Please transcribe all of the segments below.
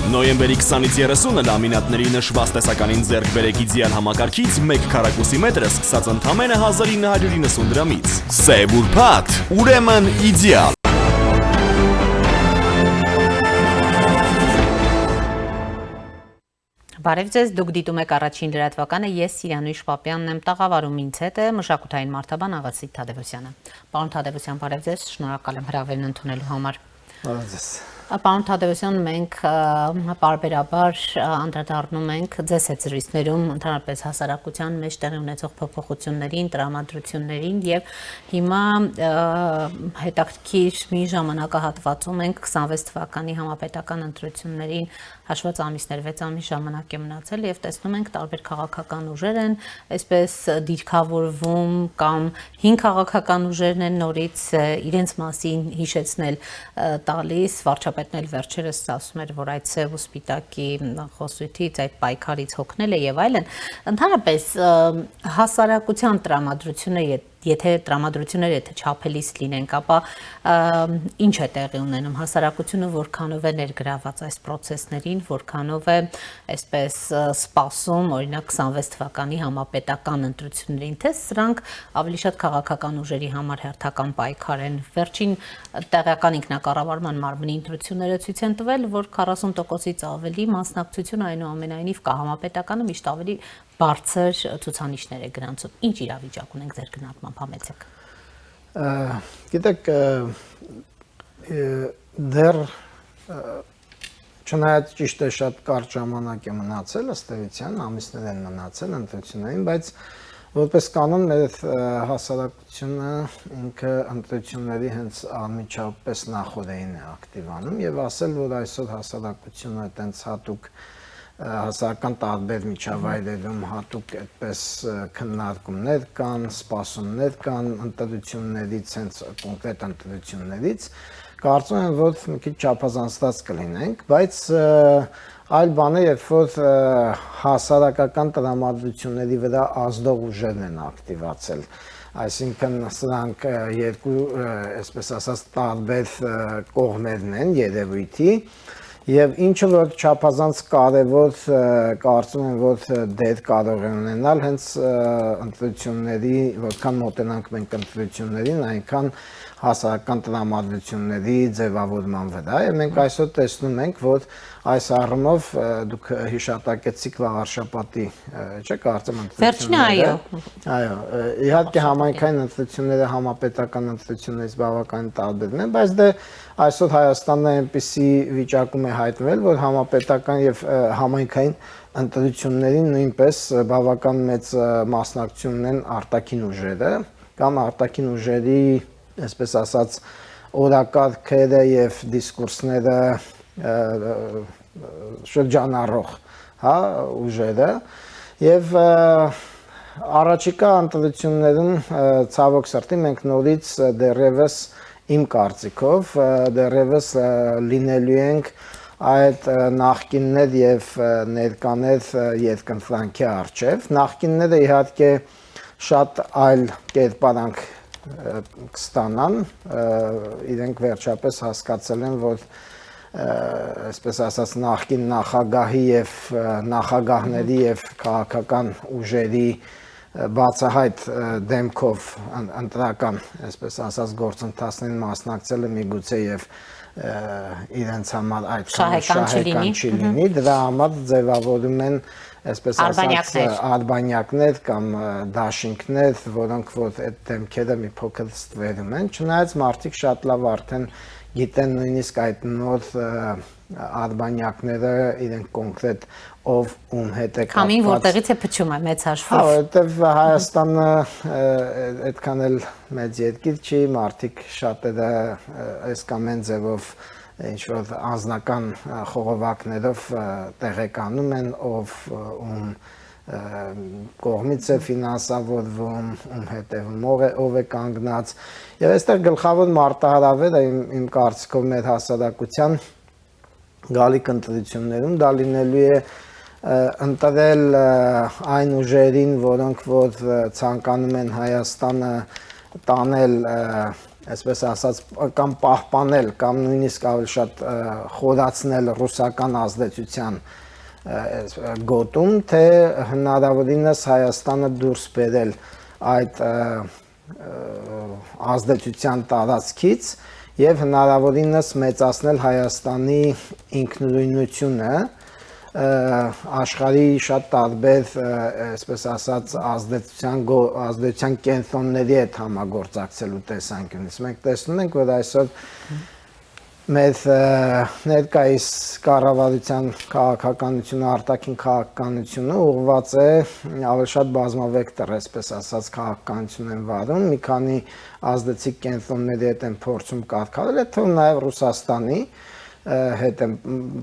Նոյեմբերի 20-ից 30-ը լամինատների նշված տեսականին ձեռք բերեք իդեալ համակարգից 1 քառակուսի մետրը սկսած ընդամենը 1990 դրամից։ Սև ուրբաթ, ուրեմն իդեալ։ Բարև ձեզ, դուք դիտում եք առաջին լրատվականը, ես Սիրանույշ Պապյանն եմ, տաղավարում ինձ հետ է մշակութային մարդաբան Աղասիկ Թադևոսյանը։ Պարոն Թադևոսյան, բարև ձեզ, շնորհակալ եմ հրավերն ընդունելու համար։ Բարև ձեզ։ Պարոն Թադևոսյան, մենք պարբերաբար անդրադառնում ենք ձեզ հետ զրույցներում ընդհանրապես հասարակության մեջ տեղի ունեցող փոփոխություններին, տրամադրություններին եւ հիմա հետաքրքիր մի ժամանակահատվածում ենք 26 թվականի համապետական ընտրություններին հաշված ամիսներ 6 ամիս ժամանակ է մնացել եւ տեսնում ենք տարբեր քաղաքական ուժեր են այսպես դիրքավորվում կամ 5 քաղաքական ուժերն են նորից իրենց մասին հիշեցնել տալիս վարչապետն էլ վերջերս ասում էր որ այդ սև ու սպիտակի խոսույթից այդ պայքարից հոգնել է եւ այլն ընդհանրապես հասարակության տրամադրությունը եթե տրամադրությունները եթե չափելիս լինենք, ապա ինչ է տեղի ունենում հասարակությունը որքանով է ներգրաված այս process-ներին, որքանով է այսպես սպասում, օրինակ 26 թվականի համապետական ընտրություններին, թե սրանք ավելի շատ քաղաքական ուժերի համար հերթական պայքար են։ Վերջին տեղական ինքնակառավարման մարմնի ընտրությունները ցույց են տվել, որ 40%-ից ավելի մասնակցություն այնուամենայնիվ կա համապետականը միշտ ավելի բարձր ցուցանիշներ է գրանցում։ Ինչ իրավիճակ ունենք ձեր գնահատմամբ համեցեք։ Գիտեք, դեռ չնայած ճիշտ է շատ կարճ ժամանակ է մնացել, ըստ էության ամիսներ են մնացել ընտրություններին, բայց որպես կանոն մեր հասարակությունը ինքը ընտրությունների հենց անմիջապես նախորդին է ակտիվանում եւ ասել, որ այսօր հասարակությունը այտենց հատուկ հասարակական տարբեր միջավայրերում հատուկ այդպես քննարկումներ կան, սպասումներ կան ընտրություններից, հենց կոնկրետ ընտրություններից, կարծում եմ, որ մի քիչ չափազանցված կլինենք, բայց այլ բան է, երբ որ հասարակական տրամադրությունների վրա ազդող ուժերն են ակտիվացել, այսինքն սրանք երկու, այսպես ասած, տարբեր կողմերն են երևույթի, Եվ ինչը որ չափազանց կարևոր կարծում եմ, որ դեր կարող է ունենալ հենց ընտրությունների, որքան մոտենանք մենք ընտրություններին, այնքան հասարակական տրամադրությունների ձևավորման վրա եւ մենք այսօր տեսնում ենք, որ այս առումով դուք հիշատակեցիք վաղարշապատի, չէ՞, կարծեմ ընտրությունները։ Այո, իհարկե համայնքային ընտրությունները համապետական ընտրություններից բավականին տարբերն են, բայց դե այսօր Հայաստանը այնպիսի վիճակում է հայտնվել, որ համապետական եւ համայնքային ընտրություններին նույնպես բավական մեծ մասնակցություն ունեն արտաքին ուժերը կամ արտաքին ուժերի, այսպես ասած, օրակարգերը եւ դիսկուրսները շրջանառող, հա, ուժերը եւ առաջիկա ընտրություններում ցավոք սրտի մենք նորից դեռևս իմ կարծիքով դեռևս լինելու ենք այդ նախկիններ եւ ներկաներ երկընտրանքի առջեւ նախկինները իհարկե շատ այլ կերպարանք կստանան իրենք վերջապես հասկացել են որ այսպես ասած նախկին նախագահի եւ նախագահների եւ քաղաքական ուժերի բացահայտ դեմքով ընտրական, այսպես ասած, գործընթացներին մասնակցելը միգուցե եւ իրենց համար այդքան շահեկան չի լինի, դրա համար ձևավորում են, այսպես ասած, արբանյակներ կամ դաշինքներ, որոնք որ այդ դեմքերը մի փոքր ստվերում են, չնայած մարդիկ շատ լավ արդեն գիտեն նույնիսկ այդ նոր արբանյակները իրենք կոնկրետ ով ում հետ է կապված։ Քամին որտեղից է փչում է մեծ հաշվով։ Հա, որտեվ Հայաստանը այդքան էլ մեծ երկիր չի, մարդիկ շատերը այս կամ այն ձևով ինչ որ անձնական խողովակներով տեղեկանում են ով ում կողմից է ֆինանսավորվում, ում հետևում ով է կանգնած եւ այստեղ գլխավոր մարտահրավերը իմ կարծիքով մեր հասարակության գալիք ընտրություններում դա լինելու է ընտրել այն ուժերին, որոնք որ ցանկանում են Հայաստանը տանել այսպես ասած, կամ պահպանել, կամ նույնիսկ ավելի շատ խորացնել ռուսական ազդեցության գոտում, թե հնարավորինս Հայաստանը դուրս բերել այդ ազդեցության տարածքից եւ հնարավորինս մեծացնել Հայաստանի ինքնուրույնությունը աշխարհի շատ տարբեր, այսպես ասած, ազդեցության կենտրոնների հետ համագործակցելու տեսանկյունից։ Մենք տեսնում ենք, որ այսօր մեր ներկայիս կառավարության քաղաքականությունը, արտաքին քաղաքականությունը ուղղված է ավելի շատ բազմավեկտոր, այսպես ասած, քաղաքականություն են վարում, մի քանի ազդեցիկ կենտրոնների հետ են փորձում կարգավորել, թվում նաև Ռուսաստանի հետ են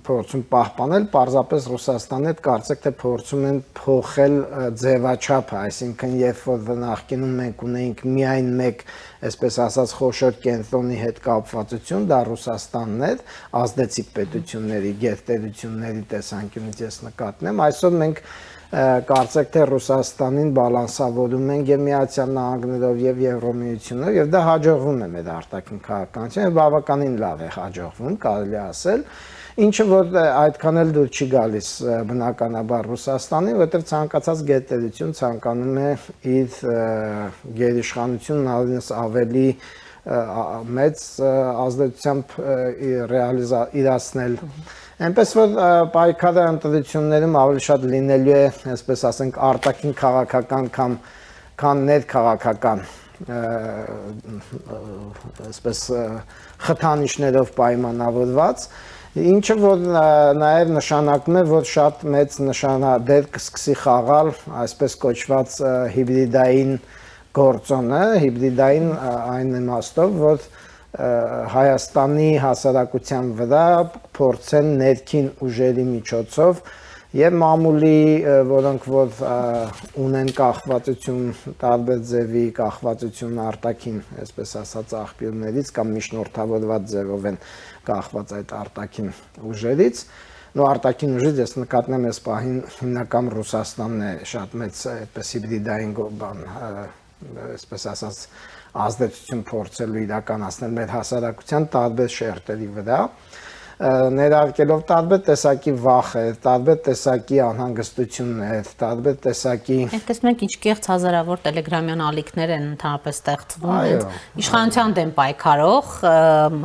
փորձում պահպանել, պարզապես Ռուսաստանի հետ կարծեք թե փորձում են փոխել ձևաչափը, այսինքն երբ որ նախկինում մենք ունեինք միայն մեկ, այսպես ասած, խոշոր կենտրոնի հետ կապվածություն, դա Ռուսաստանն էր, ազդեցիկ պետությունների, գերտերությունների տեսանկյունից ես նկատնում եմ, այսօր մենք կարծեք թե Ռուսաստանին բալանսավորում ենք եւ Միացյալ Նահանգներով եւ Եվրոմիությունով եւ դա հաջողվում է մեր արտաքին քաղաքականությանը, բավականին լավ է հաջողվում, կարելի ասել, ինչը որ այդքան էլ դուր չի գալիս բնականաբար Ռուսաստանին, որովհետեւ ցանկացած գերտերություն ցանկանում է իր գերիշխանությունն ավելի ավելի մեծ ազդեցությամբ իրացնել Այնպես որ պայքարը ընտրություններում ավելի շատ լինելու է, այսպես ասենք, արտաքին քաղաքական քան ներքաղաքական, այսպես խթանիչներով պայմանավորված, ինչը որ նաև նշանակում է, որ շատ մեծ նշանադեր կսկսի խաղալ, այսպես կոչված հիբրիդային գործոնը, հիբրիդային այն իմաստով, որ Հայաստանի հասարակության վրա փորձեն ներքին ուժերի միջոցով եւ մամուլի, որոնք որ ունեն կախվածություն տարբեր ձևի կախվածություն արտաքին, այսպես ասած, աղբյուրներից կամ միջնորդավորված ձևով են կախված այդ արտաքին ուժերից, նո արտաքին ուժից ես նկատնում եմ այս պահին հիմնական Ռուսաստանն է շատ մեծ այդպես հիբրիդային բան, այսպես ասած ազդեցություն փորձելու իրականացնել մեր հասարակության տարբեր շերտերի վրա, ներարկելով տարբեր տեսակի վախեր, տարբեր տեսակի անհանգստություններ, տարբեր տեսակի տեսնում ենք ինչ կեղծ հազարավոր տելեգրամյան ալիքներ են ընդհանրապես ստեղծվում, իշխանության դեմ պայքարող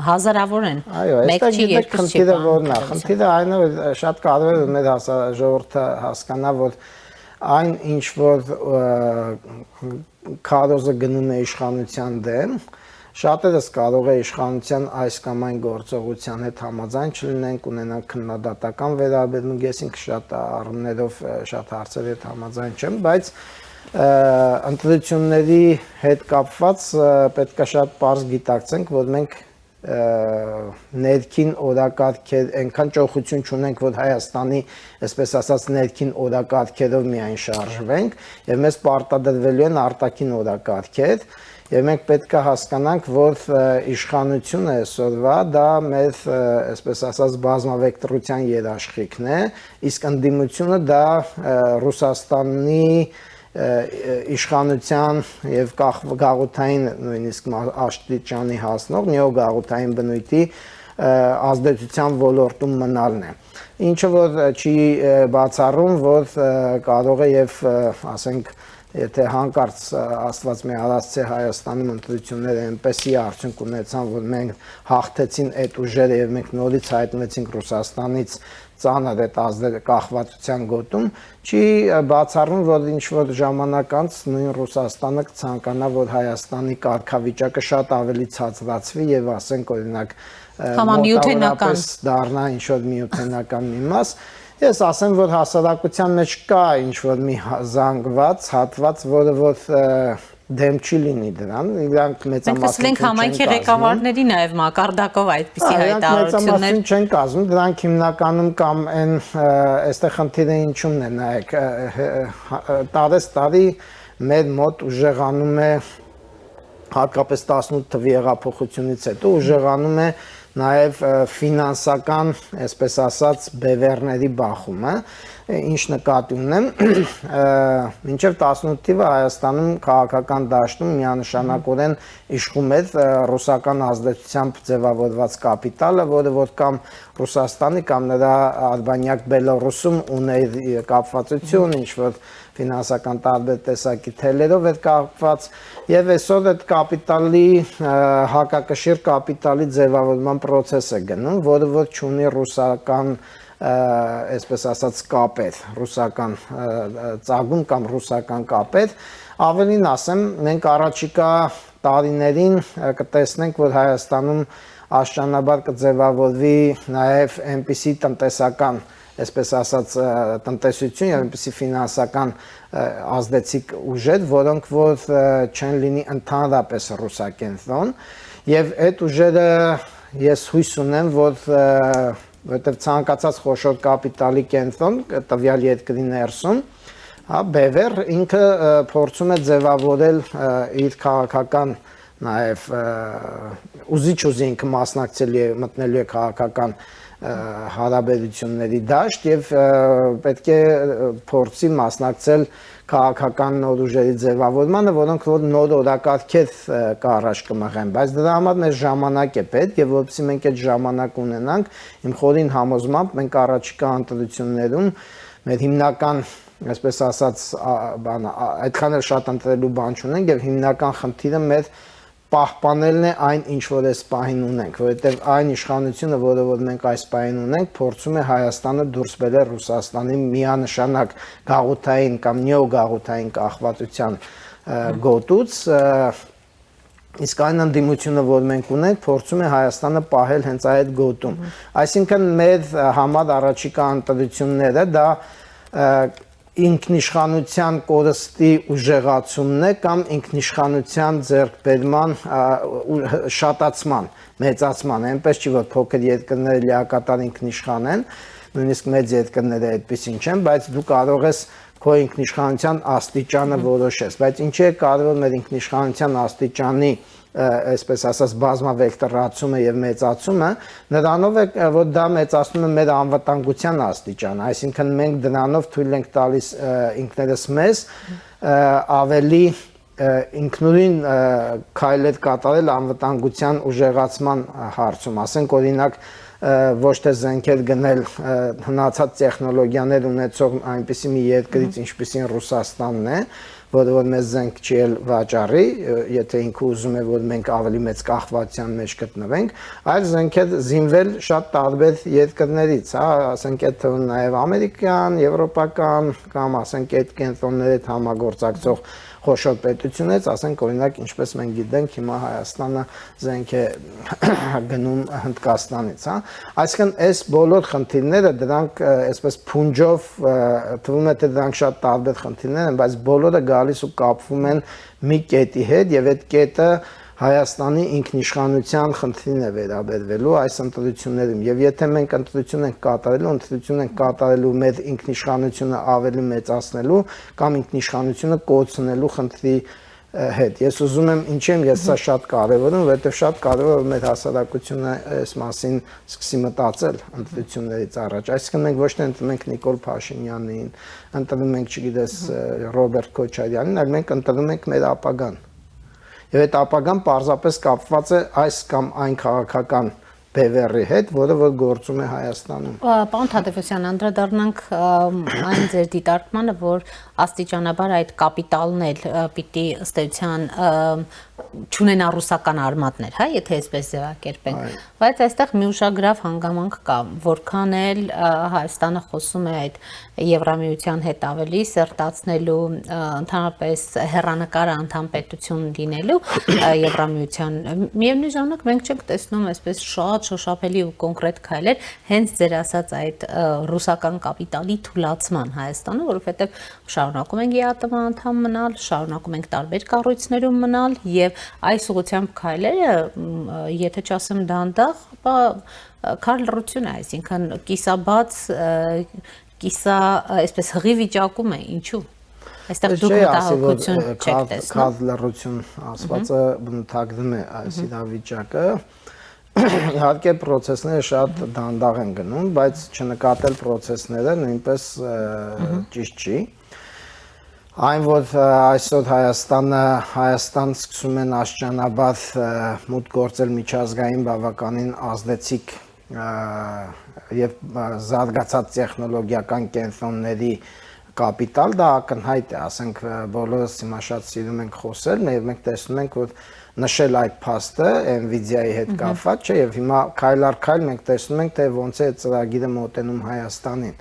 հազարավոր են։ Մեկ չի, երկու չի։ Խնդիրը այն է, որ շատ կարևոր է մեր ժողովուրդը հասկանա, որ այն ինչ որ քարոզը գնում է իշխանության դեմ, շատերս կարող է իշխանության այս կամ այն գործողության հետ համաձայն չլինենք, ունենանք քննադատական վերաբերմունք, ես ինքս շատ առումներով շատ հարցերի հետ համաձայն չեմ, բայց ընտրությունների հետ կապված պետք է շատ պարզ գիտակցենք, որ մենք ներքին օրակարգեր, այնքան ճոխություն չունենք, որ Հայաստանի, այսպես ասած, ներքին օրակարգերով միայն շարժվենք, եւ մեզ պարտադրվելու են արտաքին օրակարգեր, եւ մենք պետք է հասկանանք, որ իշխանությունը այսօրվա դա մեր, այսպես ասած, բազմավեկտրության երաշխիքն է, իսկ ընդդիմությունը դա Ռուսաստանի իշխանության եւ գաղութային նույնիսկ աշտիճանի հասնող նեոգաղութային բնույթի ազդեցության ոլորտում մնալն է։ Ինչը որ չի բացառում, որ կարող է եւ ասենք Եթե հանկարծ Աստված մի արածցե Հայաստանում ընտրությունները այնպեսի արդյունք ունեցան, որ մենք հաղթեցին այդ ուժերը եւ մենք նորից հայտնվեցինք Ռուսաստանից ծանր այդ կախվածության գոտում, չի բացառում, որ ինչ որ ժամանակ անց նույն Ռուսաստանը կցանկանա, որ Հայաստանի կարգավիճակը շատ ավելի ցածրացվի եւ ասենք օրինակ համամիութենական դառնա ինչ որ միութենական մի մաս Ես ասեմ, որ հասարակության մեջ կա ինչ-որ մի զանգված, հատված, որը որ դեմ չի լինի դրան, իրանք մեծամասնություն չեն կազմում։ Մենք համայնքի ղեկավարների նաև մակարդակով այդպիսի հայտարարություններ չեն կազմում, դրանք հիմնականում կամ այն այստեղ խնդիրը ինչումն է, նայեք, տարի մեր մոտ ուժեղանում է հատկապես 18 թվի հեղափոխությունից հետո ուժեղանում է նաև ֆինանսական, այսպես ասած, բևեռների բախումը, ինչ նկատի ունեմ, մինչև 18 թիվը Հայաստանում քաղաքական դաշտում միանշանակորեն իշխում էր ռուսական ազդեցությամբ ձևավորված կապիտալը, որը որ կամ Ռուսաստանի կամ նրա արբանյակ Բելորուսում ուներ կապվածություն, ինչ որ ֆինանսական տարբեր տեսակի թելերով էր կապված, եւ այսօր այդ կապիտալի հակակշիռ կապիտալի ձևավորման process է գնում, որը որ չունի ռուսական այսպես ասած կապեր, ռուսական ծագում կամ ռուսական կապեր, ավելին ասեմ, մենք առաջիկա տարիներին կտեսնենք, որ Հայաստանում աստիճանաբար կձևավորվի նաև այնպիսի տնտեսական, այսպես ասած, տնտեսություն եւ այնպիսի ֆինանսական ազդեցիկ ուժեր, որոնք որ չեն լինի ընդհանրապես ռուսակենտրոն, եւ այդ ուժերը ես հույս ունեմ, որ որտեղ ցանկացած խոշոր կապիտալի կենտրոն տվյալ երկրի ներսում, հա, բևեռ ինքը փորձում է ձևավորել իր քաղաքական նաև ուզիչ ինքը մասնակցելու է մտնելու է քաղաքական հարաբերությունների դաշտ եւ պետք է փորձի մասնակցել քաղաքական նոր ուժերի ձևավորմանը, որոնք որ նոր օրակարգեր կառաջ կմղեն, բայց դրա համար մեզ ժամանակ է պետք եւ որովհետեւ մենք այդ ժամանակ ունենանք, իմ խորին համոզմամբ մենք առաջիկա ընտրություններում մեր հիմնական, այսպես ասած, այդքան էլ շատ ընտրելու բան չունենք եւ հիմնական խնդիրը մեր պահպանելն է այն, ինչ որ այս պահին ունենք, որովհետև այն իշխանությունը, որը որ մենք այս պահին ունենք, փորձում է Հայաստանը դուրս բերել Ռուսաստանի միանշանակ գաղութային կամ նեոգաղութային կախվածության գոտուց, իսկ այն ընդդիմությունը, որ մենք ունենք, փորձում է Հայաստանը պահել հենց այդ գոտում։ Այսինքն մեր համար առաջիկա ընտրությունները դա ինքնիշխանության կորստի ուժեղացումն է կամ ինքնիշխանության ձեռքբերման շատացման, մեծացման, այնպես չի որ փոքր երկրները լիակատար ինքնիշխան են, նույնիսկ մեծ երկրները այդպեսին չեն, բայց դու կարող ես քո ինքնիշխանության աստիճանը որոշես, բայց ինչի է կարևոր մեր ինքնիշխանության աստիճանի այսպես ասած բազմավեկտորացումը եւ մեծացումը, նրանով է որ դա մեծացնում է մեր անվտանգության աստիճանը, այսինքն մենք դրանով թույլ ենք տալիս ինքներս մեզ ավելի ինքնուրույն քայլեր կատարել անվտանգության ուժեղացման հարցում, ասենք օրինակ ոչ թե զենքեր գնել հնացած տեխնոլոգիաներ ունեցող այնպիսի մի երկրից, ինչպիսին Ռուսաստանն է, որը որ մեզ զենք չի էլ վաճառի, եթե ինքը ուզում է, որ մենք ավելի մեծ կախվածության մեջ գտնվենք, այլ զենքեր զինվել շատ տարբեր երկրներից, հա, ասենք այդ նաև ամերիկյան, եվրոպական կամ ասենք այդ կենտրոնների հետ համագործակցող խոշոր պետությունից, ասենք օրինակ ինչպես մենք գիտենք հիմա Հայաստանը զենք է գնում Հնդկաստանից, հա, այսինքն այս բոլոր խնդիրները դրանք այսպես փունջով թվում է թե դրանք շատ տարբեր խնդիրներ են, բայց բոլորը գալիս ու կապվում են մի կետի հետ եւ այդ կետը Հայաստանի ինքնիշխանության խնդրին է վերաբերվելու այս ընտրություններում եւ եթե մենք ընտրություն ենք կատարելու մեր ինքնիշխանությունը ավելի մեծացնելու կամ ինքնիշխանությունը կոծնելու խնդրի հետ ես ուզում եմ ինչ եմ ես սա շատ կարեւորում որովհետեւ շատ կարեւոր է մեր հասարակությունը այս մասին սկսի մտածել ընտրություններից առաջ այսինքն մենք ոչ թե ընտրում ենք Նիկոլ Փաշինյանին ընտրում ենք չգիտես Ռոբերտ Քոչարյանին այլ մենք ընտրում ենք մեր ապագան Եվ այդ ապագան պարզապես կապված է այս կամ այն քաղաքական բևեռի հետ, որը որ գործում է Հայաստանում։ Պարոն Թադևոսյան, անդրադառնանք այն ձեր դիտարկմանը, որ աստիճանաբար այդ կապիտալն էլ պիտի ըստ էության չունենա ռուսական արմատներ, հա, եթե այսպես ձևակերպենք, բայց այստեղ մի ուշագրավ հանգամանք կա, որքան էլ Հայաստանը խոսում է այդ Եվրամիության հետ ավելի սերտացնելու, ընդհանրապես հեռանկարը անդամ պետություն լինելու Եվրամիության, միևնույն ժամանակ մենք չենք տեսնում այսպես շատ շոշափելի ու կոնկրետ քայլեր հենց ձեր ասած այդ ռուսական կապիտալի թուլացման Հայաստանը, որովհետև շարունակում ենք ԵԱՏՄ անդամ մնալ, շարունակում ենք տարբեր կառույցներում մնալ եւ այս ուղղությամբ քայլերը, եթե չասեմ դանդաղ, ապա քար լռություն է, այսինքն կիսաբաց, կիսա, այսպես հղի վիճակում է, ինչու։ Այստեղ դուք մտահոգություն չեք տեսնում։ Քար լռություն ասվածը բնութագրում է այս իրավիճակը, իհարկե process-ները շատ դանդաղ են գնում, բայց չնկատել process-ները նույնպես ճիշտ չի։ Այն որ այսօր Հայաստան սկսում են աստիճանաբար մուտք գործել միջազգային բավականին ազդեցիկ եւ զարգացած տեխնոլոգիական կենտրոնների կապիտալ, դա ակնհայտ է, ասենք բոլորս հիմա շատ սիրում ենք խոսել, մենք տեսնում ենք, որ նշել այդ փաստը Nvidia-ի հետ կապված չէ եւ հիմա քայլ առ քայլ մենք տեսնում ենք, թե ոնց է ծրագիրը մոտենում Հայաստանին։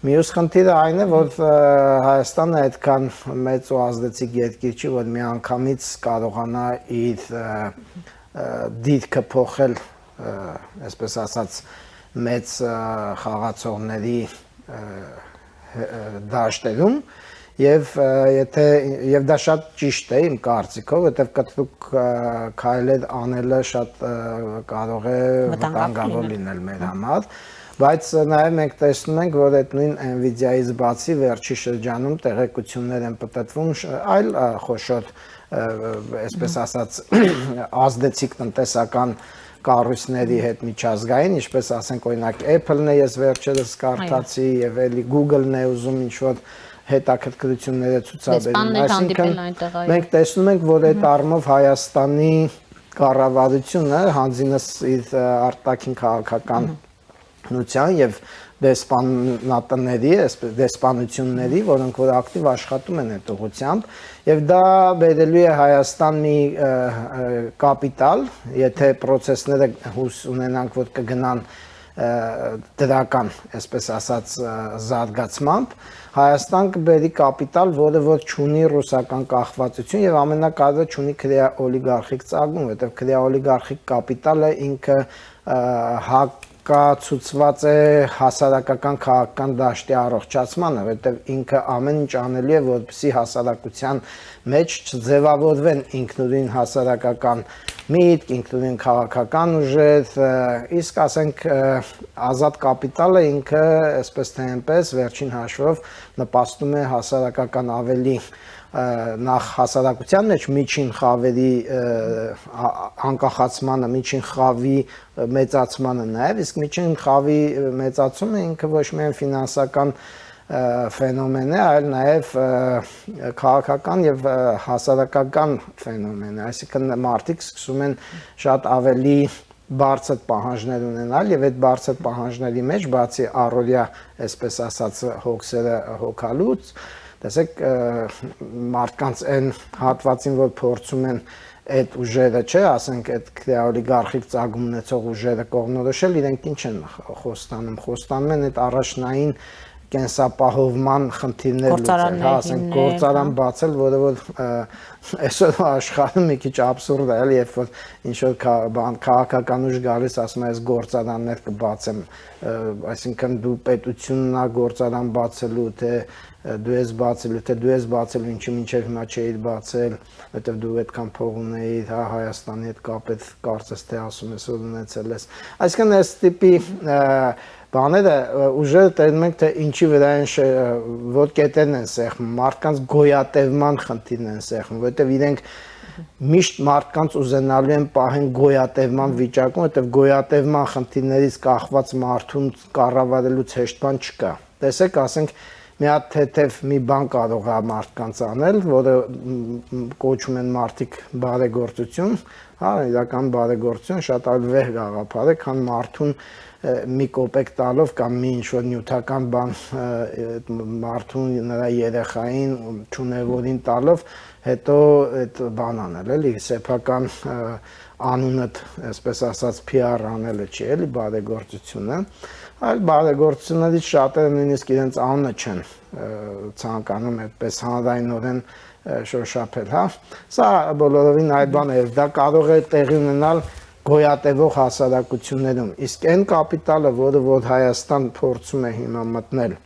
Մյուս խնդիրը այն է, որ Հայաստանը այդքան մեծ ու ազդեցիկ երկիր չի, որ միանգամից կարողանա իր դիրքը փոխել, այսպես ասած, մեծ խաղացողների դաշտերում եւ դա շատ ճիշտ է իմ կարծիքով, որտեղ կտրուկ քայլեր անելը շատ կարող է վտանգավոր լինել մեր համար, բայց նաեւ մենք տեսնում ենք, որ այդ նույն Nvidia-ից բացի վերջի շրջանում տեղեկություններ են պատտվում այլ խոշոր, այսպես ասած, ազդեցիկ տնտեսական կառույցների հետ միջազգային, ինչպես ասենք օրինակ Apple-ն է, ես վերջերս կարդացի եւ էլի Google-ն է ուզում ինչ-որ հետաքրքրությունները ցուցաբերել, այսինքն մենք տեսնում ենք, որ այդ առումով Հայաստանի կառավարությունը հանձինս իր արտաքին քաղաքականության եւ դեսպանությունների, որոնք որ ակտիվ աշխատում են այդ ուղղությամբ, եւ դա բերելու է Հայաստան մի կապիտալ, եթե process-ները հույս ունենանք, որ կգնան դրական, այսպես ասած, զարգացմամբ, Հայաստան կբերի կապիտալ, որը որ չունի ռուսական կախվածություն եւ ամենակարևորը չունի քրեաօլիգարխիկ ծագում, որովհետեւ քրեաօլիգարխիկ կապիտալը ինքը հակացուցված է հասարակական քաղաքական դաշտի առողջացմանը, որովհետեւ ինքը ամեն ինչ անելու է, որպեսզի հասարակության մեջ չձևավորվեն ինքնուրույն հասարակական միտք, ինքնուրույն քաղաքական ուժեր, իսկ ասենք ազատ կապիտալը ինքը, այսպես թե այնպես, վերջին հաշվով նպաստում է հասարակական ավելի նախ հասարակության մեջ միջին խավերի անկախացմանը, միջին խավի մեծացմանը նաև, իսկ միջին խավի մեծացումը ինքը ոչ միայն ֆինանսական ֆենոմեն է, այլ նաև քաղաքական եւ հասարակական ֆենոմեն է, այսինքն մարդիկ սկսում են շատ ավելի բարձր պահանջներ ունենալ եւ այդ բարձր պահանջների մեջ բացի առօրյա, այսպես ասած, հոգսերը հոգալուց, տեսեք մարդկանց այն հատվածին, որ փորձում են այդ ուժերը, չէ, ասենք այդ քրեաօլիգարխիկ ծագում ունեցող ուժերը կողմնորոշել, իրենք ինչ են խոստանում են այդ առաջնային կենսապահովման խնդիրներ լուծել, հա, ասենք գործարան բացել, որը որ այսօր աշխարհում մի քիչ աբսուրդ է, էլի, երբ որ ինչ-որ քաղաքական ուժ գալիս, ասում է, այս գործարաններ կբացեմ, այսինքն դու պետությունն ա գործարան բացելու, թե դու ես բացելու, թե դու ես բացելու, ինչի մինչև հիմա չէիր բացել, որտեվ դու այդքան փող ունեիր, հա, Հայաստանի հետ կապ կարծես թե ասում ես, որ ունեցել ես, այսինքն այս տիպի բաները ուժերը տենում ենք, թե ինչի վրա են, որ կետերն են սեղմում, մարդկանց գոյատևման խնդիրն են սեղմում, որովհետև իրենք միշտ մարդկանց ուզենալու են պահեն գոյատևման վիճակում, որովհետև գոյատևման խնդիրներից կախված մարդուն կառավարելուց հեշտ բան չկա։ Տեսեք, ասենք, մի հատ թեթև մի բան կարող է մարդկանց անել, որը կոչում են մարդիկ բարեգործություն, հա, իրական բարեգործություն, շատ այլ վեհ գաղափար է, քան մարդուն մի կոպեկ տալով կամ մի ինչ-որ նյութական բան մարդուն նրա երեխային չունևորին տալով, հետո այդ բան անել, էլի, սեփական անունդ, այսպես ասած, PR անելը չի, էլի, բարեգործությունը, այլ բարեգործություններից շատերը նույնիսկ իրենց անունը չեն ցանկանում այդպես հանրայնորեն շոշափել, հա։ Սա բոլորովին այլ բան է, դա կարող է տեղի ունենալ գոյատևող հասարակություններում, իսկ այն կապիտալը, որը որ Հայաստան փորձում է հիմա մտնել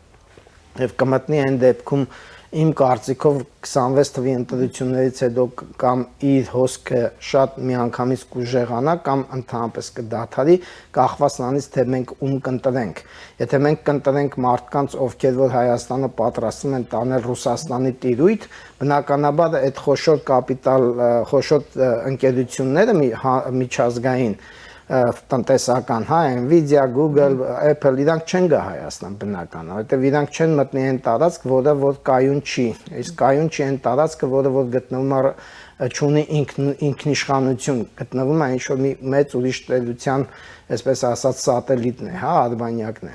եւ կմտնի այն դեպքում իմ կարծիքով 26 թվականի ընտրություններից հետո կամ իր հոսքը շատ միանգամից կուժեղանա կամ ընդհանրապես կդադարի, կախված նրանից թե մենք ում կընտրենք։ Եթե մենք կընտրենք մարդկանց, ովքեր որ Հայաստանը պատրաստվում են տանել Ռուսաստանի տիրույթ, բնականաբար այդ խոշոր կապիտալ, խոշոր ընկերությունները միջազգային տնտեսական, հա, Nvidia, Google, Apple, իրանք չեն գա Հայաստան բնական, որովհետև իրանք չեն մտնի այն տարածք, որը որ կայուն չի, իսկ կայուն չի այն տարածքը, որը որ գտնվում է չունի ինքնիշխանություն, գտնվում է ինչ-որ մի մեծ ուրիշ տերության, այսպես ասած, սատելիտն է, հա, արբանյակն է։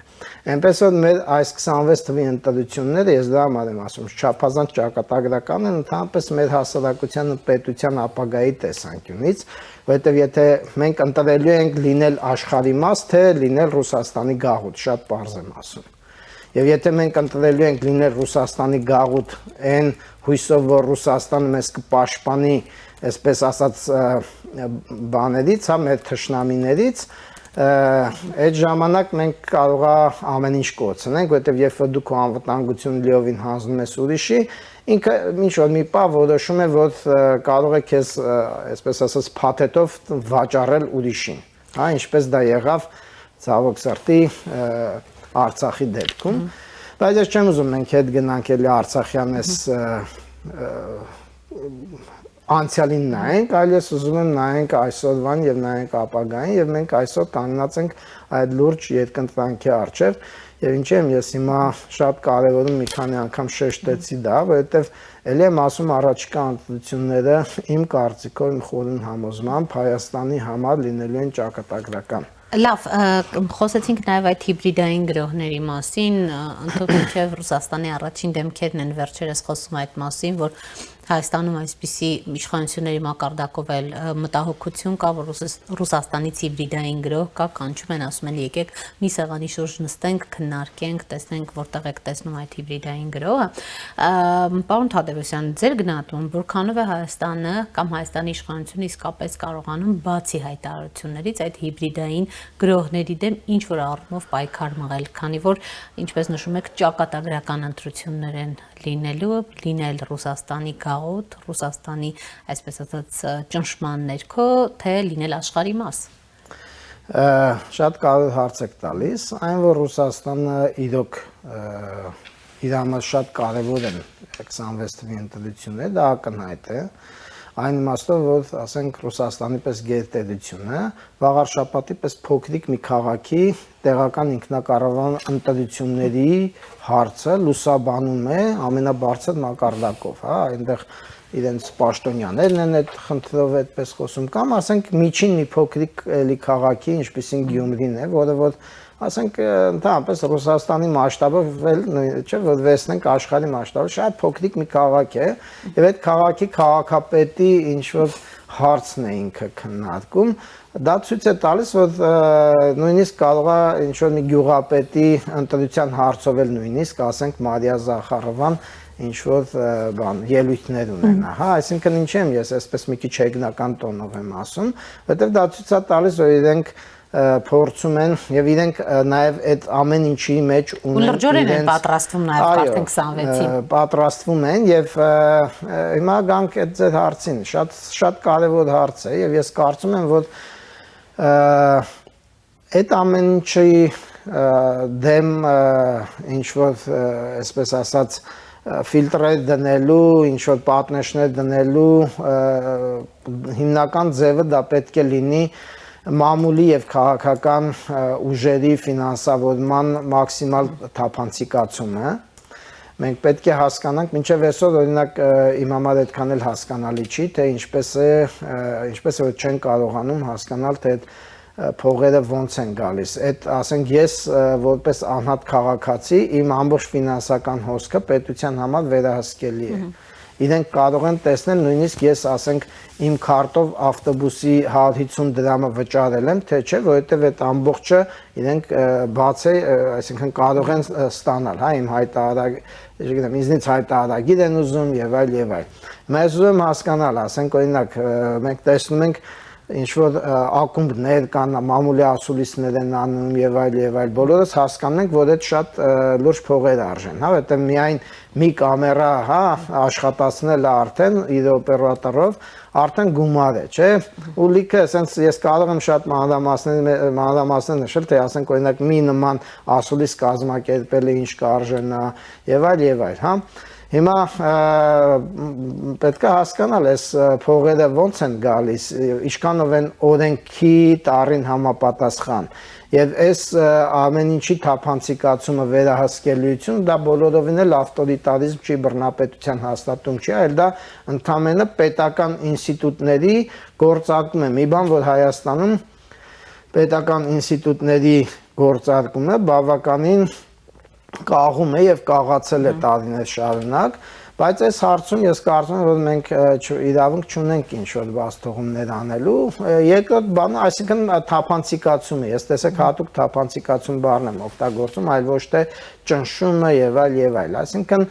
Այնպես որ մեր այս 26 թվի ընտրությունները, ես դա համար եմ ասում, չափազանց ճակատագրական են, ընդհանրապես մեր հասարակության ու պետության ապագայի տեսանկյունից, որովհետև եթե մենք ընտրելու ենք լինել աշխարհի մաս, թե լինել Ռուսաստանի գաղութ, շատ պարզ եմ ասում։ Եվ եթե մենք ընտրելու ենք լինել Ռուսաստանի գաղութ, այն հույսով, որ Ռուսաստանը մեզ կպաշտպանի, այսպես ասած, բաներից, հա, մեր թշնամիներից, այդ ժամանակ մենք կարող է ամեն ինչ կորցնենք, որովհետև երբ որ դու քո անվտանգությունը լիովին հանձնում ես ուրիշի, ինքը ինչ-որ մի պահ որոշում է, որ կարող է քեզ, այսպես ասած, փաթեթով վաճառել ուրիշին, հա, ինչպես դա եղավ ցավոք սրտի Արցախի դեպքում, բայց ես չեմ ուզում մենք հետ գնանք էլի Արցախյան այս անցյալին նայենք, այլ ես ուզում եմ նայենք այսօրվան եւ նայենք ապագային եւ մենք այսօր կանգնած ենք այդ լուրջ երկընտրանքի առջեւ եւ ինչի եմ ես հիմա շատ կարեւորում մի քանի անգամ շեշտեցի դա, որովհետեւ ելի եմ ասում առաջիկա ընտրությունները իմ կարծիքով իմ խորին համոզմամբ Հայաստանի համար լինելու են ճակատագրական։ Լավ, խոսեցինք նաև այդ հիբրիդային գրոհների մասին, ընդհանուր Ռուսաստանի առաջին դեմքերն են վերջերս խոսում այդ մասին, որ Հայաստանում այսպիսի իշխանությունների մակարդակով էլ մտահոգություն կա, որ Ռուսաստանից հիբրիդային գրոհ կա, կանչում են, ասում են եկեք մի սեղանի շուրջ նստենք, քննարկենք, տեսնենք որտեղ եք տեսնում այդ հիբրիդային գրոհը։ Պարոն Թադևոսյան, ձեր գնահատում, որքանով է Հայաստանը կամ Հայաստանի իշխանությունը իսկապես կարողանում բացի հայտարարություններից այդ հիբրիդային գրոհների դեմ ինչ որ առումով պայքար մղել, քանի որ ինչպես նշում եք ճակատագրական ընտրություններ են լինել Ռուսաստանի գաղութ, Ռուսաստանի, այսպես ասած, ճնշման ներքո, թե լինել աշխարհի մաս։ Շատ կարևոր հարց եք տալիս, այն որ Ռուսաստանը իրոք իր համար շատ կարևոր են 26 թվականի ընտրությունները, դա ակնհայտ է։ Այն իմաստով, որ ասենք Ռուսաստանի պես գերտերությունը վաղար շաբաթի պես փոքրիկ մի քաղաքի տեղական ինքնակառավարման ընտրությունների հարցը լուսաբանում է ամենաբարձր մակարդակով, հա, այնտեղ իրենց պաշտոնյաներն են այդ խնդրով այդպես խոսում կամ ասենք միջին մի փոքրիկ էլի քաղաքի, ինչպիսին Գյումրին է, որը որ ասենք ընդհանրապես Ռուսաստանի մասշտաբով չէ՞ որ վերցնենք աշխարհի մասշտաբով շատ փոքրիկ մի քաղաք է եւ այդ քաղաքի քաղաքապետի ինչ որ հարցն է ինքը քննարկում դա ցույց է տալիս որ նույնիսկ կարող է ինչ որ մի գյուղապետի ընտրության հարցով էլ նույնիսկ ասենք Մարիա Զախարովան ինչ որ բան ելույթներ ունենա հա այսինքն ինչ եմ ես այսպես մի քիչ հեգնական տոնով եմ ասում որովհետեւ դա ցույց է տալիս որ իրենք փորձում են եւ իրենք նաեւ այդ ամեն ինչի մեջ ունեն լրջորեն են պատրաստվում նաեւ արդեն 26-ին պատրաստվում են եւ հիմա գանք այդ ձեր հարցին շատ կարեւոր հարց է եւ ես կարծում եմ որ այդ ամեն ինչի դեմ ինչ որ այսպես ասած ֆիլտրեր դնելու ինչ որ պատնեշներ դնելու հիմնական ձևը դա պետք է լինի մամուլի եւ քաղաքական ուժերի ֆինանսավորման մաքսիմալ թափանցիկացումը մենք պետք է հասկանանք մինչեւ այսօր օրինակ իմ համար այդքան էլ հասկանալի չի թե ինչպես է որ չեն կարողանում հասկանալ թե այդ փողերը ոնց են գալիս այդ ասենք ես որպես անհատ քաղաքացի իմ ամբողջ ֆինանսական հոսքը պետության համար վերահսկելի է իրենք կարող են տեսնել նույնիսկ ես ասենք իմ քարտով ավտոբուսի 150 դրամը վճարել եմ թե չէ որովհետև այդ ամբողջը իրենք բաց է այսինքն կարող են ստանալ հա իմ ինձնից հայտարարագիր են ուզում եւ այլ մեզ ուզում հասկանալ ասենք օրինակ մենք տեսնում ենք ինչ որ ակումբներ կան մամուլի ասուլիսներ են անում եւ այլ բոլորս հասկանում ենք որ այդ շատ լուրջ փողեր արժեն հա որտեղ միայն մի կամերա հա աշխատացնել է արդեն իր օպերատորով արդեն գումար է չէ ու լիքը ասենց ես կարող եմ շատ մանրամասներ նշել թե ասենք օրինակ մի նման ասուլիս կազմակերպելը ինչ կարժենա եւ այլ հա Հիմա պետք է հասկանալ, այս փողերը ոնց են գալիս, ինչքանով են օրենքի տարին համապատասխան։ Եվ այս ամեն ինչի թափանցիկացումը, վերահսկելիությունը դա բոլորովին էլ ավտորիտարիզմ չի, բռնապետության հաստատում չի, այլ դա ընդամենը պետական ինստիտուտների գործարկում է։ Մի բան, որ Հայաստանում պետական ինստիտուտների գործարկումը բավականին կաղում է եւ կաղացել է տարիներ շարունակ, բայց այս հարցում ես կարծում եմ, որ մենք իրավունք չունենք ինչ-որ բացթողումներ անելու։ Երկրորդ բանը, այսինքն թափանցիկացումը, ես տեսեք հատուկ թափանցիկացում բառն եմ օգտագործում, այլ ոչ թե ճնշումը եւ այլ, այսինքն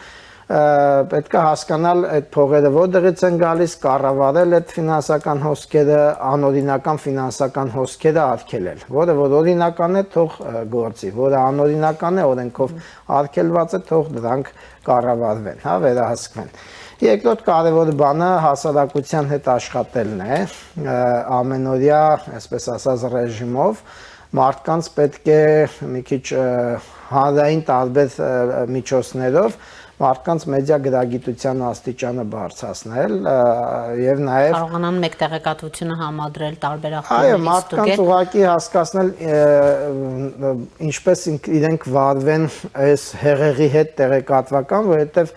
պետք է հասկանալ այդ փողերը որտեղից են գալիս, կառավարել այդ ֆինանսական հոսքերը, անօրինական ֆինանսական հոսքերը արգելել, որը որ օրինական է, թող գործի, որը անօրինական է, օրենքով արգելված է, թող դրանք կառավարվեն, հա, վերահսկվեն։ Երկրորդ կարևոր բանը հասարակության հետ աշխատելն է, ամենօրյա, այսպես ասած, ռեժիմով, մարդկանց պետք է մի քիչ հանրային տարբեր միջոցներով մարդկանց մեդիա գրագիտության աստիճանը բարձրացնել եւ նաեւ կարողանան մեկ տեղեկատվությունը համադրել տարբեր Այո, մարդկանց ուղղակի հասկացնել ինչպես իրենք վարվեն այս հեղեղի հետ տեղեկատվական, որովհետեւ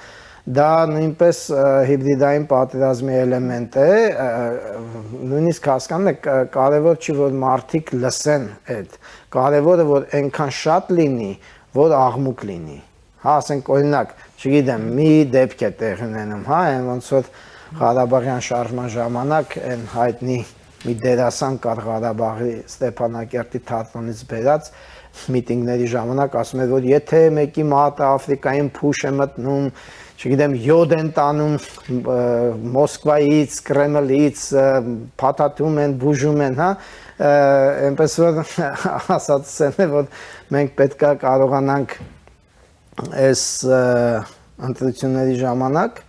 դա նույնպես հիբրիդային պատերազմի էլեմենտ է, նույնիսկ հասկանում եք, կարևոր չի որ մարդիկ լսեն այդ, կարևորը որ այնքան շատ լինի, որ աղմուկ լինի։ Հա, ասենք օրինակ, չգիտեմ, մի դեպք է տեղի ունենում, հա, այն ոնց որ Ղարաբաղյան շարժման ժամանակ այն հայտնի մի դերասան կար Ղարաբաղի Ստեփանակերտի թատրոնից բերած միտինգների ժամանակ ասում էր, որ եթե մեկի մատը Աֆրիկային փուշ է մտնում, չգիտեմ, յոդ են տանում Մոսկվայից, Կրեմլից, փաթաթում են, բուժում են, հա, այնպես որ ասածն է, որ մենք պետք է կարողանանք այս ընտրությունների ժամանակ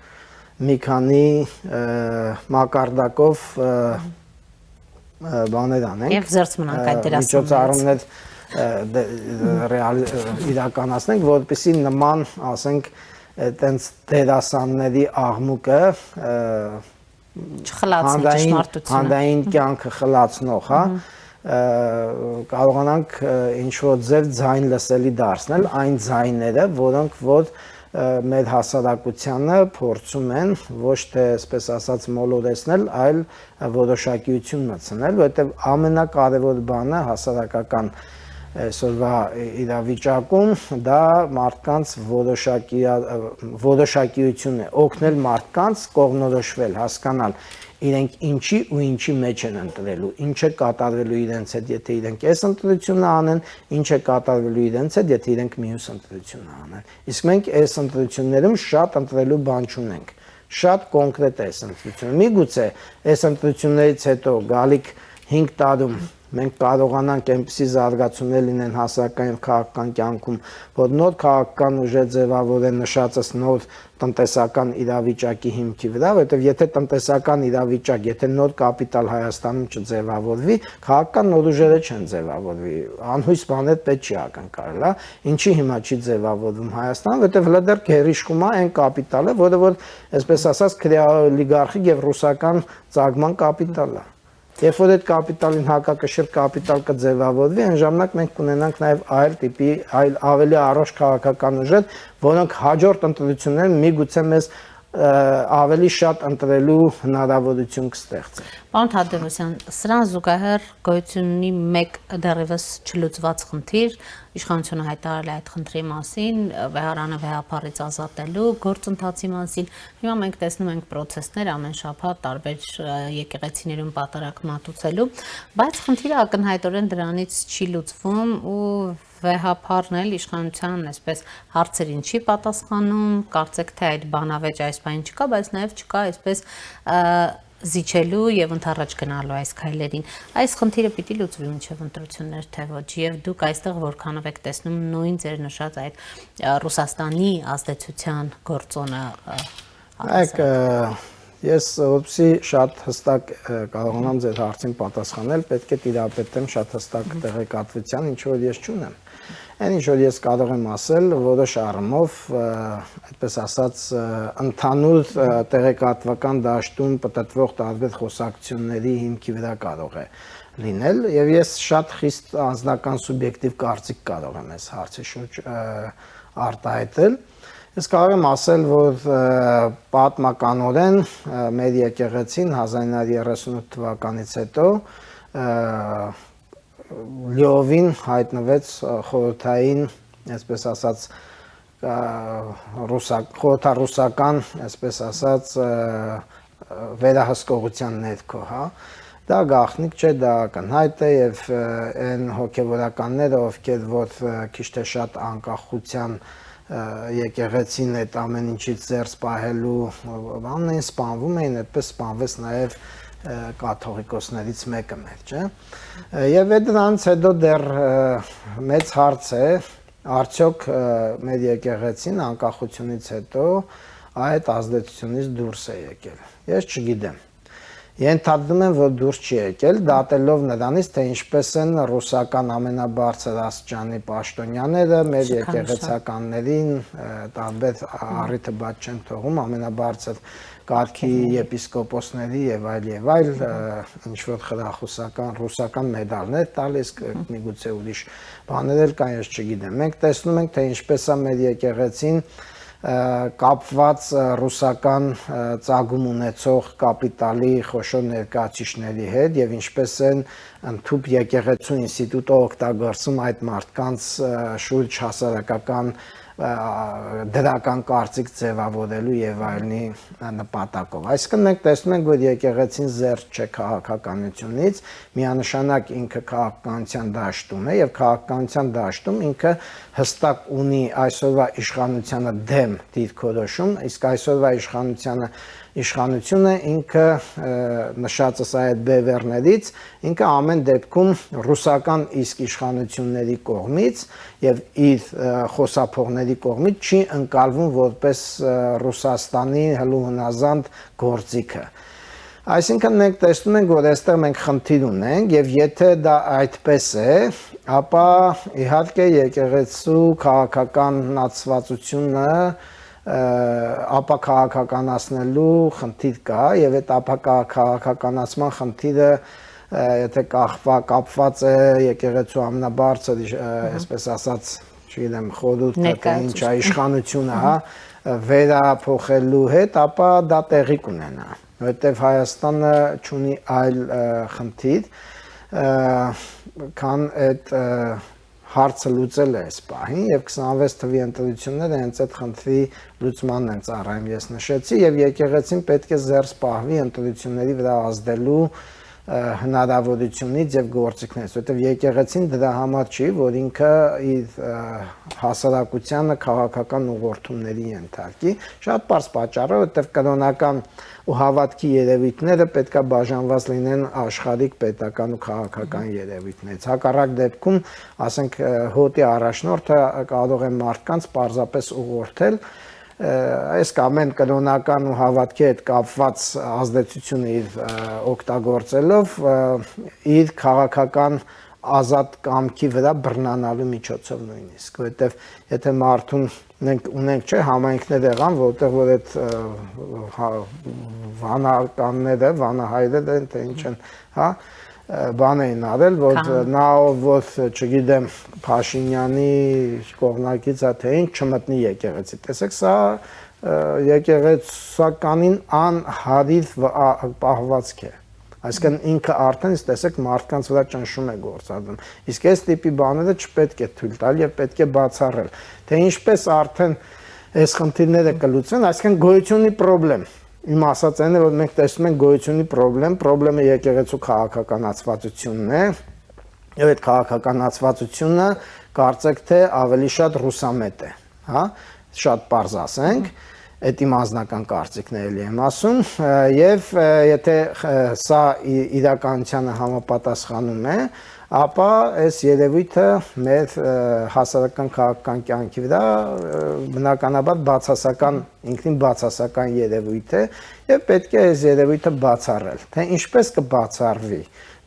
մի քանի մակարդակով բաներ անենք եւ զերծ մնանք այդ միջոցառումներ իրականացնենք, որպեսզի նման, ասենք, այտենց դերասանների աղմուկը չխլացնի ճշմարտությունը, հանդային կյանքը խլացնող, հա, կարողանանք ինչ-որ ձև ձայն լսելի դարձնել այն ձայները, որոնք որ մեր հասարակությանը փորձում են ոչ թե այսպես ասած մոլորեցնել, այլ որոշակիություն մտցնել, որովհետև ամենակարևոր բանը հասարակական այսօրվա իրավիճակում դա մարդկանց որոշակիությունն է, օգնել մարդկանց կողմնորոշվել, հասկանալ իրենք ինչի ու ինչի մեջ են ընտրելու, ինչ է կատարվելու իրենց հետ, եթե իրենք այս ընտրությունը անեն, ինչ է կատարվելու իրենց հետ, եթե իրենք մյուս ընտրությունը անեն։ Իսկ մենք այս ընտրություններում շատ ընտրելու բան չունենք, շատ կոնկրետ է այս ընտրությունը։ Միգուցե այս ընտրություններից հետո գալիք 5 տարում մենք կարողանանք այնպիսի զարգացումներ լինեն հասարակական քաղաքական կյանքում, որ նոր քաղաքական ուժեր ձևավորեն նշածս նոր տնտեսական իրավիճակի հիմքի վրա, որովհետև եթե տնտեսական իրավիճակ, եթե նոր կապիտալ Հայաստանում չձևավորվի, քաղաքական նոր ուժերը չեն ձևավորվի, անհույս բաներ պետք չի ակնկալել, հա, ինչի հիմա չի ձևավորվում Հայաստանը, որովհետև լդեռ գերիշխում է այն կապիտալը, որը որ այսպես ասած քրեոլիգարխիկ եւ ռուսական ծագման կապիտալ է։ Երբ որ այդ կապիտալին հակակշիռ կապիտալ կձևավորվի, այն ժամանակ մենք կունենանք նաև այլ տիպի, ավելի առողջ քաղաքական ուժեր, որոնք հաջորդ ընտրություններում միգուցե մեզ ավելի շատ ընտրելու հնարավորություն կստեղծեն։ Պարոն Թադևոսյան, սրան զուգահեռ գոյություն ունի մեկ դեռևս չլուծված խնդիր, իշխանությունը հայտարարել է այդ խնդրի մասին, վեհարանը վեհապարից ազատելու գործընթացի մասին։ Հիմա մենք տեսնում ենք պրոցեսներ ամեն շաբաթ տարբեր եկեղեցիներում պատարագ մատուցելու, բայց խնդիրը ակնհայտորեն դրանից չի լուծվում ու վեհապարն էլ իշխանության այսպես հարցերին չի պատասխանում, կարծեք թե այդ բանավեճ այս բան չկա, բայց նաև չկա այսպես զիջելու եւ ընթառաջ գնալու այս քայլերին։ Այս խնդիրը պիտի լուծվի մինչեւ ընտրություններ թե ոչ, եւ դուք այստեղ որքանով եք տեսնում նույն ձեր նշած այդ Ռուսաստանի ազդեցության գործոնը։ Այք ես որպեսզի շատ հստակ կարողանամ ձեր հարցին պատասխանել, պետք է տիրապետեմ շատ հստակ տեղեկատվության, ինչ որ ես չունեմ։ Այն ինչ որ ես կարող եմ ասել, որոշ առումով, այդպես ասած, ընդհանուր տեղեկատվական դաշտում պատտվող տարբեր խոսակցությունների հիմքի վրա կարող է լինել, եւ ես շատ խիստ անձնական սուբյեկտիվ կարծիք կարող եմ այս հարցի շուրջ արտահայտել։ Ես կարող եմ ասել, որ պատմականորեն մեր եկեղեցին 1938 թվականից հետո լիովին հայտնվեց խորհրդային, այսպես ասած, խորհրդառուսական, այսպես ասած, վերահսկողության ներքո, հա։ Դա գաղտնիք չէ, դա ակնհայտ է եւ այն հոգեվորականները, ովքեր որ քիչ թե շատ անկախության եկեղեցին այդ ամեն ինչից զերծ պահելու բանն էին, սպանվում էին, այդպես սպանվեց նաեւ կաթողիկոսներից մեկը մեր, չէ։ Եվ դրանից հետո դեռ մեծ հարց է, արդյոք մեր եկեղեցին անկախությունից հետո այդ ազդեցությունից դուրս է եկել։ Ես չգիտեմ։ Ենթադրում եմ, որ դուրս չի եկել, դատելով նրանից, թե ինչպես են ռուսական ամենաբարձր աստիճանի պաշտոնյաները մեր եկեղեցականներին տարբեր առիթը բաց չեն թողում, ամենաբարձր կարգի եպիսկոպոսների եւ այլ ինչ որ խրախուսական ռուսական մեդալներ տալիս, միգուցե ուրիշ բաներ էլ կան, ես չգիտեմ։ Մենք տեսնում ենք, թե ինչպես է մեր եկեղեցին կապված ռուսական ծագում ունեցող կապիտալի խոշոր ներկայացուցիչների հետ եւ ինչպես են ընդհանուր եկեղեցու ինստիտուտը օգտագործում այդ մարդկանց շուրջ հասարակական դրական կարծիք ձևավորելու եւ այլնի նպատակով։ Այսինքն մենք տեսնում ենք, որ եկեղեցին զերծ չէ քաղաքականությունից, միանշանակ ինքը քաղաքականության դաշտում է եւ քաղաքականության դաշտում ինքը հստակ ունի այսօրվա իշխանությանը դեմ դիրքորոշում, իսկ այսօրվա իշխանությունը ինքը նշածս այդ բևեռներից ինքը ամեն դեպքում ռուսական իսկ իշխանությունների կողմից եւ իր խոսափողների կողմից չի ընկալվում որպես Ռուսաստանի հլուհնազանդ գործիքը։ Այսինքն մենք տեսնում ենք, որ այստեղ մենք խնդիր ունենք եւ եթե դա այդպես է, ապա իհարկե եկեղեցու քաղաքականացվածությունը ապա քաղաքականացնելու խնդիր կա եւ այդ ապա քաղաքականացման խնդիրը եթե կապված է եկեղեցու ամենաբարձր այսպես ասած, չգիտեմ, խորհուրդը ինչ է իշխանությունը, հա, վերափոխելու հետ, ապա դա տեղի կունենա, որտեղ Հայաստանը ունի այլ խնդիր, քան այդ հարցը լուծել է այս պահին եւ 26 թվականի ընտրությունները հենց այդ խնդրի լուծմանն են ծառայում, ես նշեցի, եւ եկեղեցին պետք է զերծ պահվի ընտրությունների վրա ազդելու հնարավորությունից եւ գործիքներից, որտեղ եկեղեցին դրա համար չի, որ ինքը իր հասարակությանը քաղաքական ուղղորդումների ենթարկի, շատ պարզ պատճառը, որտեղ կրոնական ու հավատքի երևույթները պետք է բաժանված լինեն աշխարհիկ պետական ու քաղաքական երևույթներից։ Հակառակ դեպքում, ասենք, հոտի առաջնորդը կարող է մարդկանց պարզապես ուղղորդել այս ամեն կրոնական ու հավատքի հետ կապված ազդեցությունը իր օգտագործելով իր քաղաքական ազատ կամքի վրա բռնանալու միջոցով նույնիսկ, որովհետև եթե մարդուն ունենք չէ համայնքներ եղան, որտեղ որ այդ վանականները, վանահայրերը են, թե ինչ են, հա, բան էին արել, որ նա որ չգիտեմ Փաշինյանի կողմնակից է թե ինչ չմտնի եկեղեցի։ Տեսեք, սա եկեղեցականին անհարիր պահվածք է։ Այսինքն ինքը արդեն, տեսեք, մարդկանց վրա ճնշում է գործադրում։ Իսկ այս տիպի բաները չպետք է թույլ տալ եւ պետք է բացառել։ Թե ինչպես արդեն այս խնդիրները կլուծվեն, այսինքն գոյություն ունի խնդրեմ։ Իմ ասած այն է, որ մենք տեսնում ենք գոյությունի խնդրեմը եկեղեցու քաղաքականացվածությունն է, եւ այդ քաղաքականացվածությունը կարծեք թե ավելի շատ ռուսամետ է, հա, շատ պարզ ասենք, այդ իմ անձնական կարծիքն էլի եմ ասում, եւ եթե սա իրականությանը համապատասխանում է, ապա այս երևույթը մեր հասարակական քաղաքական կյանքի վրա բնականաբար բացասական, ինքնին բացասական երևույթ է եւ պետք է այս երևույթը բացառել։ Թե ինչպես կբացառվի,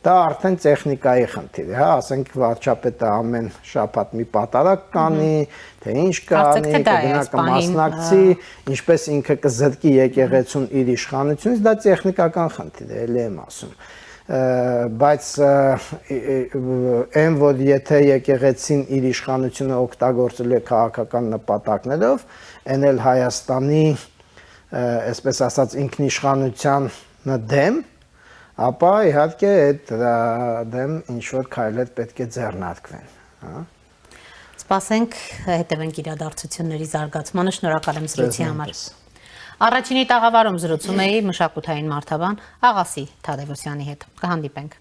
դա արդեն տեխնիկայի խնդիր է, հա, ասենք վարչապետը ամեն շաբաթ մի պատարակ կանի, թե ինչ կանի, կգնա կմասնակցի, ինչպես ինքը կզրկի եկեղեցուն իր իշխանությունից, դա տեխնիկական խնդիր է, էլի եմ ասում։ Բայց այն որ եթե եկեղեցին իր իշխանությունը օգտագործել է քաղաքական նպատակներով, այն էլ Հայաստանի, այսպես ասած, ինքնիշխանության դեմ, ապա իհարկե այդ դեմ ինչ-որ քայլեր պետք է ձեռնարկվեն, հա։ Սպասենք, հետևենք իրադարձությունների զարգացմանը, շնորհակալ եմ զրույցի համար։ Առաջինի տաղավարում զրուցում էի մշակութային մարդաբան Աղասի Թադևոսյանի հետ։ Կհանդիպենք։